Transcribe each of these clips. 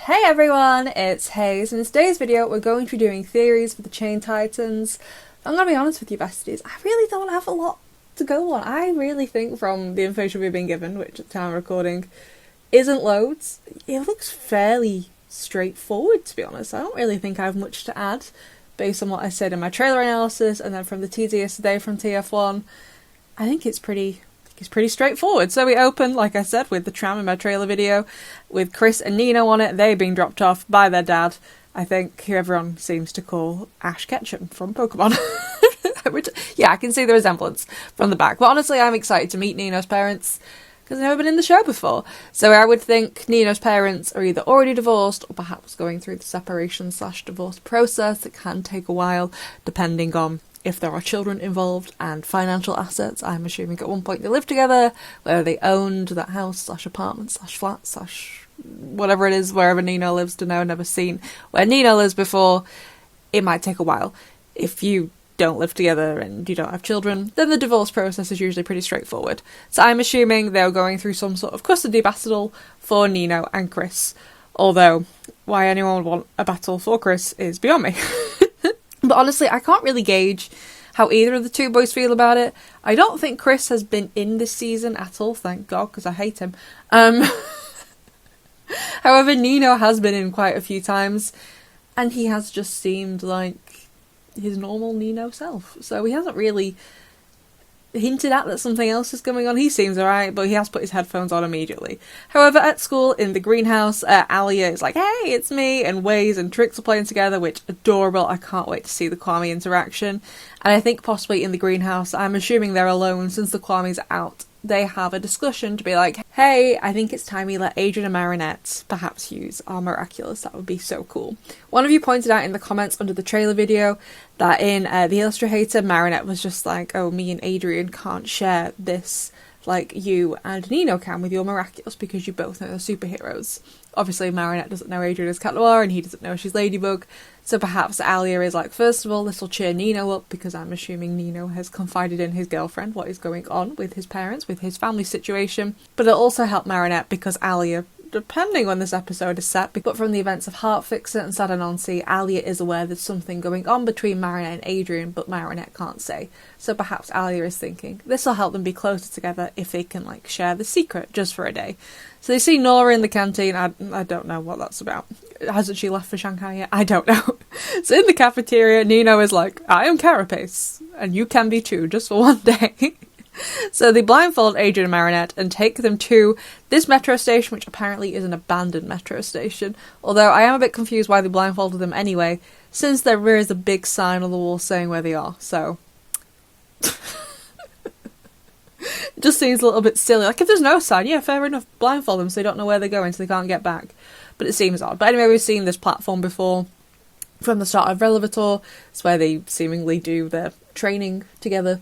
Hey everyone, it's Hayes, and in today's video we're going to be doing theories for the Chain Titans. I'm going to be honest with you besties, I really don't have a lot to go on. I really think from the information we've been given, which at the time of recording isn't loads, it looks fairly straightforward to be honest. I don't really think I have much to add based on what I said in my trailer analysis and then from the teaser yesterday from TF1. I think it's pretty straightforward. So we open, like I said, with the tram in my trailer video, with Chris and Nino on it. They being dropped off by their dad, I think, who everyone seems to call Ash Ketchum from Pokemon. Which, yeah, I can see the resemblance from the back. But honestly, I'm excited to meet Nino's parents, because I've never been in the show before. So I would think Nino's parents are either already divorced, or perhaps going through the separation/divorce process. It can take a while, depending on if there are children involved and financial assets. I'm assuming at one point they lived together, whether they owned that house/apartment/flat/whatever it is, wherever Nino lives. To know, never seen where Nino lives before. It might take a while. If you don't live together and you don't have children, then the divorce process is usually pretty straightforward. So I'm assuming they're going through some sort of custody battle for Nino and Chris. Although, why anyone would want a battle for Chris is beyond me. But honestly, I can't really gauge how either of the two boys feel about it. I don't think Chris has been in this season at all, thank God, because I hate him. However, Nino has been in quite a few times, and he has just seemed like his normal Nino self. So he hasn't really hinted at that something else is going on. He seems alright, but he has put his headphones on immediately. However, at school, in the greenhouse, Alia is like, hey, it's me, and Waze and Trix are playing together, which, adorable. I can't wait to see the Kwame interaction. And I think possibly in the greenhouse, I'm assuming they're alone since the Kwame's out, they have a discussion to be like, hey, I think it's time we let Adrian and Marinette perhaps use our Miraculous. That would be so cool. One of you pointed out in the comments under the trailer video that in The Illustrator, Marinette was just like, oh, me and Adrian can't share this like you and Nino can with your Miraculous because you both know the superheroes. Obviously, Marinette doesn't know Adrian is Cat Noir and he doesn't know she's Ladybug. So perhaps Alia is like, first of all, this will cheer Nino up because I'm assuming Nino has confided in his girlfriend what is going on with his parents, with his family situation. But it'll also help Marinette because Alia, depending when this episode is set, but from the events of Heartfixer and Sadanonsi, Alia is aware there's something going on between Marinette and Adrian, but Marinette can't say. So perhaps Alia is thinking, this will help them be closer together if they can, like, share the secret just for a day. So they see Nora in the canteen. I don't know what that's about. Hasn't she left for Shanghai yet? I don't know. So in the cafeteria, Nino is like, I am Carapace, and you can be too, just for one day. So they blindfold Adrian and Marinette and take them to this metro station, which apparently is an abandoned metro station. Although I am a bit confused why they blindfolded them anyway, since there is a big sign on the wall saying where they are, so it just seems a little bit silly. Like, if there's no sign, yeah, fair enough, blindfold them so they don't know where they're going so they can't get back. But it seems odd. But anyway, we've seen this platform before from the start of Relevator. It's where they seemingly do their training together.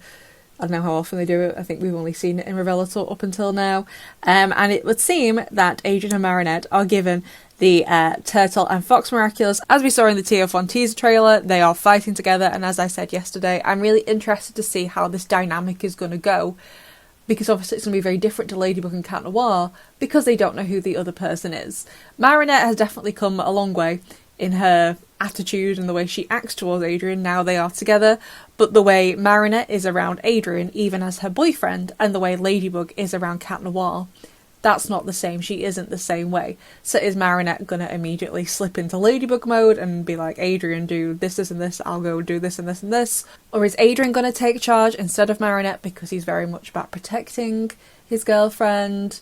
I don't know how often they do it. I think we've only seen it in Revelator up until now. And it would seem that Adrian and Marinette are given the Turtle and Fox Miraculous. As we saw in the TF1 teaser trailer, they are fighting together. And as I said yesterday, I'm really interested to see how this dynamic is going to go. Because obviously it's going to be very different to Ladybug and Cat Noir, because they don't know who the other person is. Marinette has definitely come a long way in her attitude and the way she acts towards Adrian now they are together, but the way Marinette is around Adrian, even as her boyfriend, and the way Ladybug is around Cat Noir, that's not the same. She isn't the same way. So is Marinette gonna immediately slip into Ladybug mode and be like, Adrian, do this, this and this, I'll go do this and this and this? Or is Adrian gonna take charge instead of Marinette because he's very much about protecting his girlfriend?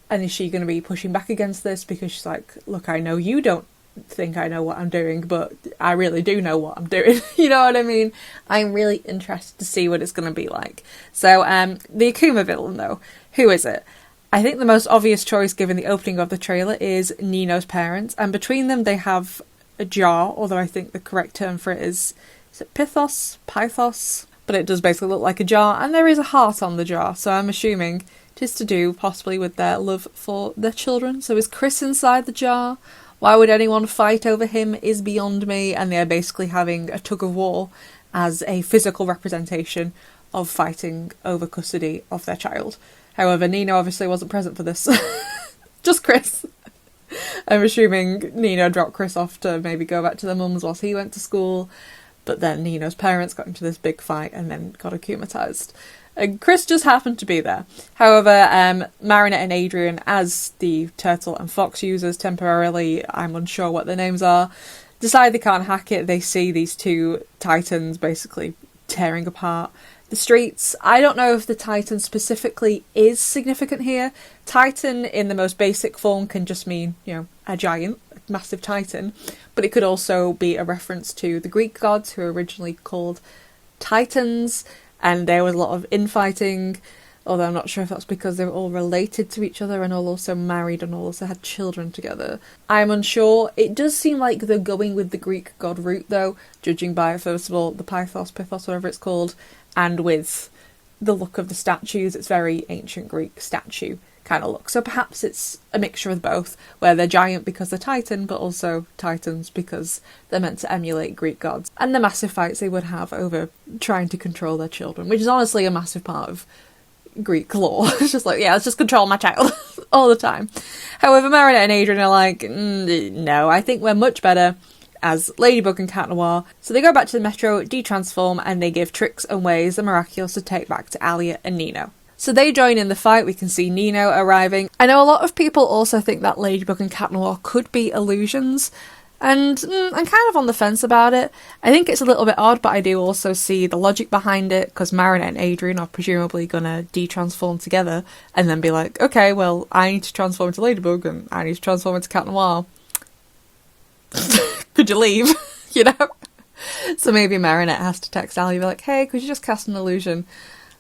And is she gonna be pushing back against this because she's like, look, I know you don't think I know what I'm doing, but I really do know what I'm doing. You know what I mean? I'm really interested to see what it's going to be like. So the Akuma villain though, who is it? I think the most obvious choice given the opening of the trailer is Nino's parents, and between them they have a jar, although I think the correct term for it is it Pythos? But it does basically look like a jar, and there is a heart on the jar, so I'm assuming it is to do possibly with their love for their children. So is Chris inside the jar? Why would anyone fight over him is beyond me, and they are basically having a tug of war as a physical representation of fighting over custody of their child. However, Nino obviously wasn't present for this. Just Chris. I'm assuming Nino dropped Chris off to maybe go back to their mum's whilst he went to school, but then Nino's parents got into this big fight and then got akumatized. And Chris just happened to be there. However, Marinette and Adrian, as the turtle and fox users temporarily, I'm unsure what their names are, decide they can't hack it. They see these two titans basically tearing apart the streets. I don't know if the Titan specifically is significant here. Titan in the most basic form can just mean, a giant, a massive Titan, but it could also be a reference to the Greek gods who were originally called Titans, and there was a lot of infighting, although I'm not sure if that's because they were all related to each other and all also married and all also had children together. I'm unsure. It does seem like they're going with the Greek god route though, judging by, first of all, the Pythos, whatever it's called, and with the look of the statues. It's very ancient Greek statue kind of look. So perhaps it's a mixture of both, where they're giant because they're Titan, but also Titans because they're meant to emulate Greek gods. And the massive fights they would have over trying to control their children, which is honestly a massive part of Greek lore. It's just like, let's just control my child all the time. However, Marinette and Adrian are like, no, I think we're much better as Ladybug and Cat Noir. So they go back to the Metro, de-transform, and they give Tricks and Ways the Miraculous to take back to Alia and Nino. So they join in the fight. We can see Nino arriving. I know a lot of people also think that Ladybug and Cat Noir could be illusions, and I'm kind of on the fence about it. I think it's a little bit odd, but I do also see the logic behind it, because Marinette and Adrian are presumably going to de-transform together, and then be like, okay, well, I need to transform into Ladybug, and I need to transform into Cat Noir. Could you leave? So maybe Marinette has to text Ali, be like, hey, could you just cast an illusion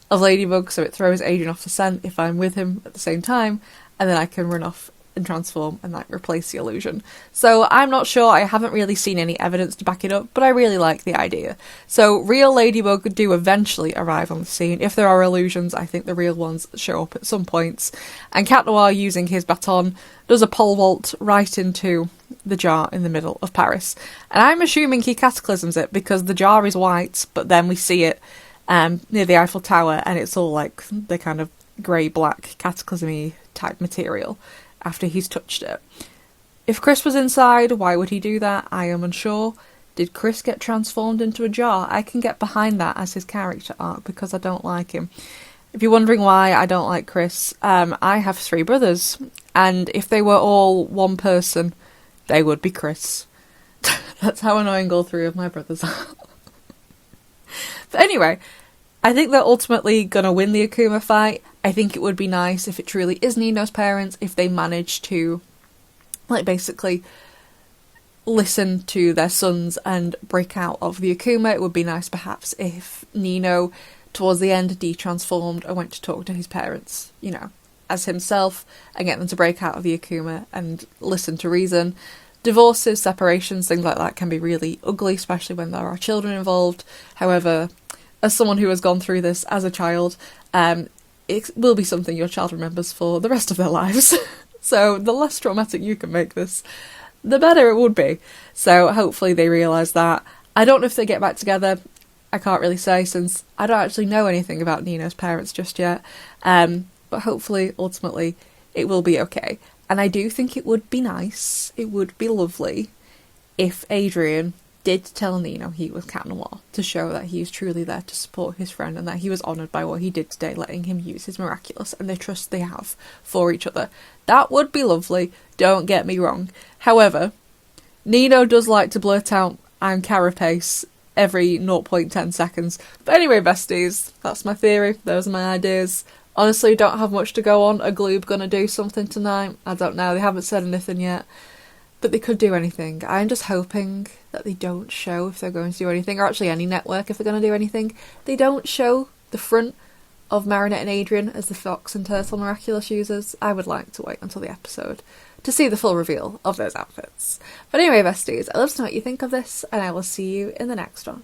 of Ladybug so it throws Adrian off the scent if I'm with him at the same time, and then I can run off and transform and replace the illusion. So I'm not sure. I haven't really seen any evidence to back it up, but I really like the idea. So real Ladybug do eventually arrive on the scene. If there are illusions, I think the real ones show up at some points. And Cat Noir, using his baton, does a pole vault right into the jar in the middle of Paris. And I'm assuming he cataclysms it because the jar is white, but then we see it near the Eiffel Tower and it's all like the kind of grey-black cataclysmy type material after he's touched it. If Chris was inside, why would he do that? I am unsure. Did Chris get transformed into a jar? I can get behind that as his character arc because I don't like him. If you're wondering why I don't like Chris, I have 3 brothers, and if they were all one person, they would be Chris. That's how annoying all 3 of my brothers are. But anyway, I think they're ultimately going to win the Akuma fight. I think it would be nice if it truly is Nino's parents, if they manage to, basically listen to their sons and break out of the Akuma. It would be nice perhaps if Nino, towards the end, de-transformed and went to talk to his parents, as himself, and get them to break out of the Akuma and listen to reason. Divorces, separations, things like that can be really ugly, especially when there are children involved. However, as someone who has gone through this as a child, it will be something your child remembers for the rest of their lives. So the less traumatic you can make this, the better it would be. So hopefully they realise that. I don't know if they get back together. I can't really say, since I don't actually know anything about Nino's parents just yet. But hopefully, ultimately, it will be okay. And I do think it would be nice, it would be lovely, if Adrian did tell Nino he was Cat Noir, to show that he is truly there to support his friend and that he was honoured by what he did today, letting him use his Miraculous and the trust they have for each other. That would be lovely, don't get me wrong. However, Nino does like to blurt out, I'm Carapace, every 0.10 seconds. But anyway, besties, that's my theory, those are my ideas. Honestly, don't have much to go on. Are Gloob gonna do something tonight? I don't know, they haven't said anything yet. But they could do anything. I'm just hoping that they don't show if they're going to do anything, or actually any network if they're going to do anything. They don't show the front of Marinette and Adrian as the Fox and Turtle Miraculous users. I would like to wait until the episode to see the full reveal of those outfits. But anyway, besties, I'd love to know what you think of this, and I will see you in the next one.